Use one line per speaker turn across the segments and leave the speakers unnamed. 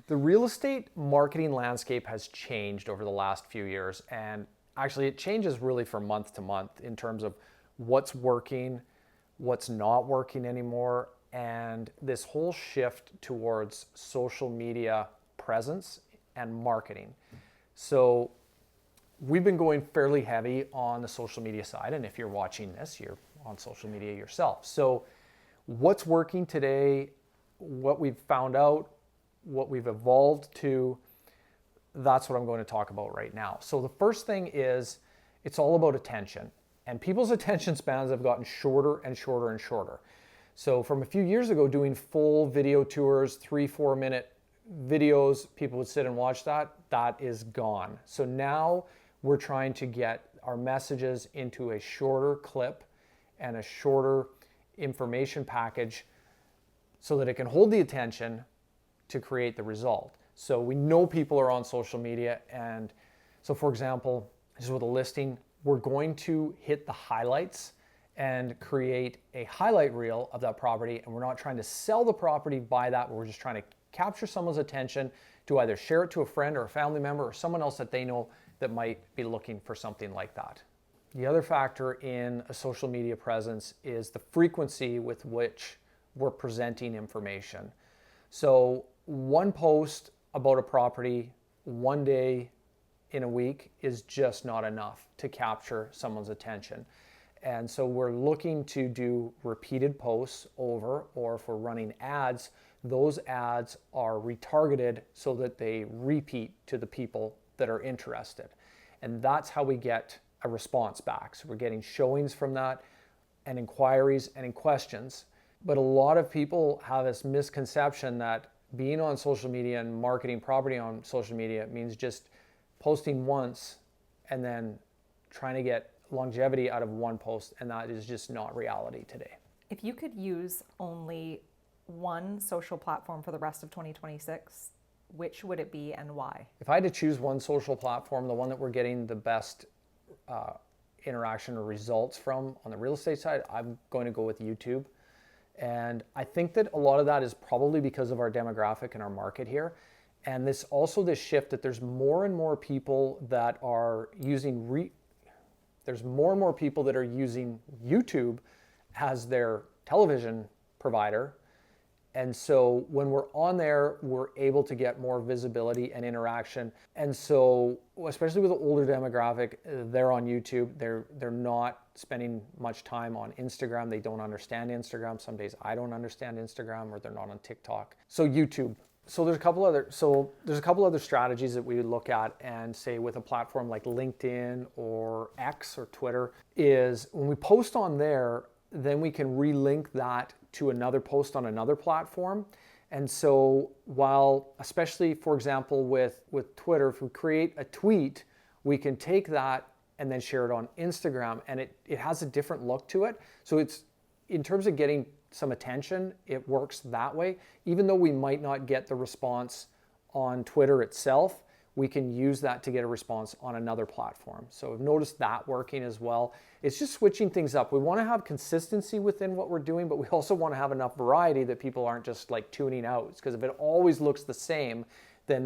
The real estate marketing landscape has changed over the last few years, and actually it changes really from month to month in terms of what's working, what's not working anymore, and this whole shift towards social media presence and marketing. So we've been going fairly heavy on the social media side, and if you're watching this, you're on social media yourself. So what's working today, what we've found out, what we've evolved to, that's what I'm going to talk about right now. So the first thing is, it's all about attention. And people's attention spans have gotten shorter and shorter and shorter. So from a few years ago, doing full video tours, 3-4 minute videos, people would sit and watch that. That is gone. So now we're trying to get our messages into a shorter clip and a shorter information package so that it can hold the attention to create the result. So we know people are on social media, and so for example, just with a listing, we're going to hit the highlights and create a highlight reel of that property, and we're not trying to sell the property by that, we're just trying to capture someone's attention to either share it to a friend or a family member or someone else that they know that might be looking for something like that. The other factor in a social media presence is the frequency with which we're presenting information. So one post about a property one day in a week is just not enough to capture someone's attention. And so we're looking to do repeated posts over, or if we're running ads, those ads are retargeted so that they repeat to the people that are interested. And that's how we get a response back. So we're getting showings from that, and inquiries and questions. But a lot of people have this misconception that being on social media and marketing property on social media means just posting once and then trying to get longevity out of one post, and that is just not reality today.
If you could use only one social platform for the rest of 2026, which would it be and why?
If I had to choose one social platform, the one that we're getting the best interaction or results from on the real estate side, I'm going to go with YouTube. And I think that a lot of that is probably because of our demographic and our market here. And this shift that there's more and more people that are using YouTube as their television provider. And so when we're on there, we're able to get more visibility and interaction. And so, especially with the older demographic, they're on YouTube. They're not spending much time on Instagram. They don't understand Instagram. Some days I don't understand Instagram, or they're not on TikTok. So YouTube. So there's a couple other strategies that we would look at and say with a platform like LinkedIn or X or Twitter is when we post on there, then we can relink that to another post on another platform. And so while, especially for example with Twitter, if we create a tweet, we can take that and then share it on Instagram, and it has a different look to it. So it's, in terms of getting some attention, it works that way. Even though we might not get the response on Twitter itself, we can use that to get a response on another platform. So I've noticed that working as well. It's just switching things up. We want to have consistency within what we're doing, but we also want to have enough variety that people aren't just like tuning out. Because if it always looks the same, then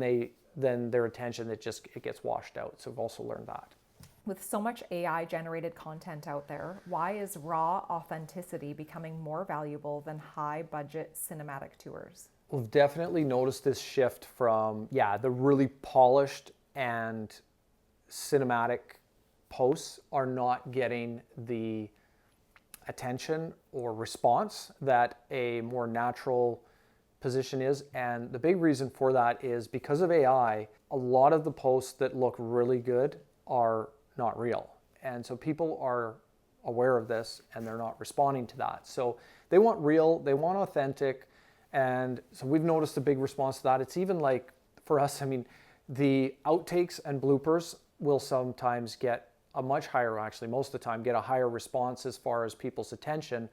their attention, it gets washed out. So we've also learned that.
With so much AI generated content out there, why is raw authenticity becoming more valuable than high budget cinematic tours?
We've definitely noticed this shift from, the really polished and cinematic posts are not getting the attention or response that a more natural position is. And the big reason for that is because of AI, a lot of the posts that look really good are not real. And so people are aware of this and they're not responding to that. So they want real, they want authentic. And so we've noticed a big response to that. It's even like for us, the outtakes and bloopers will sometimes get a much higher, actually most of the time, get a higher response as far as people's attention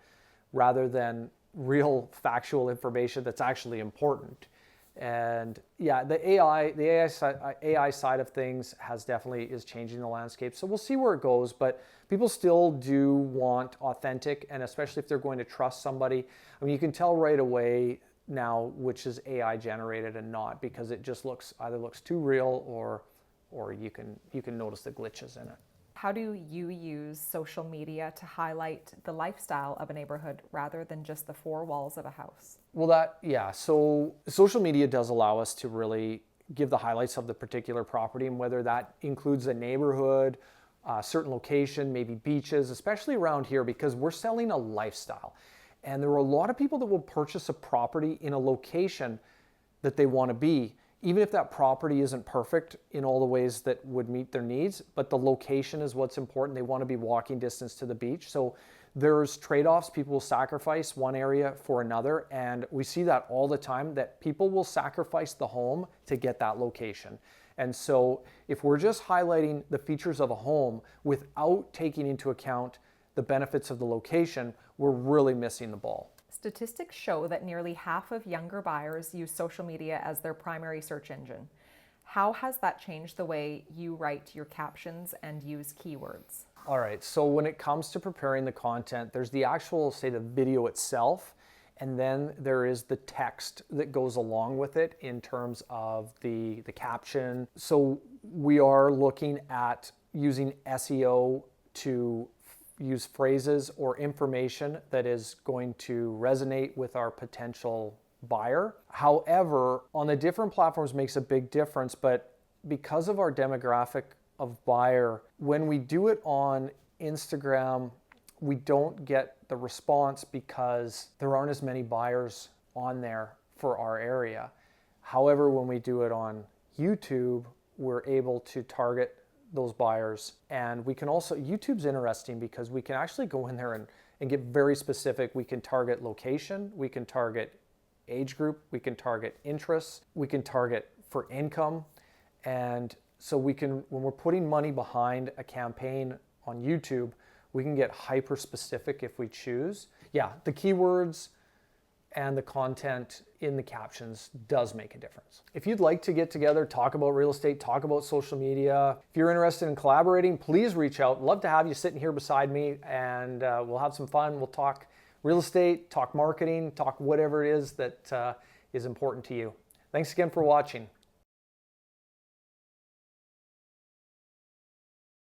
rather than real factual information that's actually important. And the AI side of things is changing the landscape. So we'll see where it goes, but people still do want authentic, and especially if they're going to trust somebody. You can tell right away now which is AI generated and not, because it just either looks too real or you can notice the glitches in it.
How do you use social media to highlight the lifestyle of a neighborhood rather than just the four walls of a house?
Well, so social media does allow us to really give the highlights of the particular property, and whether that includes a neighborhood, a certain location, maybe beaches, especially around here, because we're selling a lifestyle. And there are a lot of people that will purchase a property in a location that they want to be, even if that property isn't perfect in all the ways that would meet their needs, but the location is what's important. They want to be walking distance to the beach. So there's trade-offs. People will sacrifice one area for another, and we see that all the time, that people will sacrifice the home to get that location. And so if we're just highlighting the features of a home without taking into account the benefits of the location, we're really missing the ball.
Statistics show that nearly half of younger buyers use social media as their primary search engine. How has that changed the way you write your captions and use keywords?
All right, so when it comes to preparing the content, there's the actual, say, the video itself, and then there is the text that goes along with it in terms of the caption. So we are looking at using SEO to use phrases or information that is going to resonate with our potential buyer. However, on the different platforms makes a big difference, but because of our demographic of buyer, when we do it on Instagram, we don't get the response because there aren't as many buyers on there for our area. However, when we do it on YouTube, we're able to target those buyers. And we can also, YouTube's interesting because we can actually go in there and get very specific. We can target location, we can target age group, we can target interests, we can target for income. And so we can, when we're putting money behind a campaign on YouTube, we can get hyper specific if we choose. Yeah, the keywords and the content in the captions does make a difference. If you'd like to get together, talk about real estate, talk about social media, if you're interested in collaborating, please reach out. Love to have you sitting here beside me, and we'll have some fun. We'll talk real estate, talk marketing, talk whatever it is that is important to you. Thanks again for watching.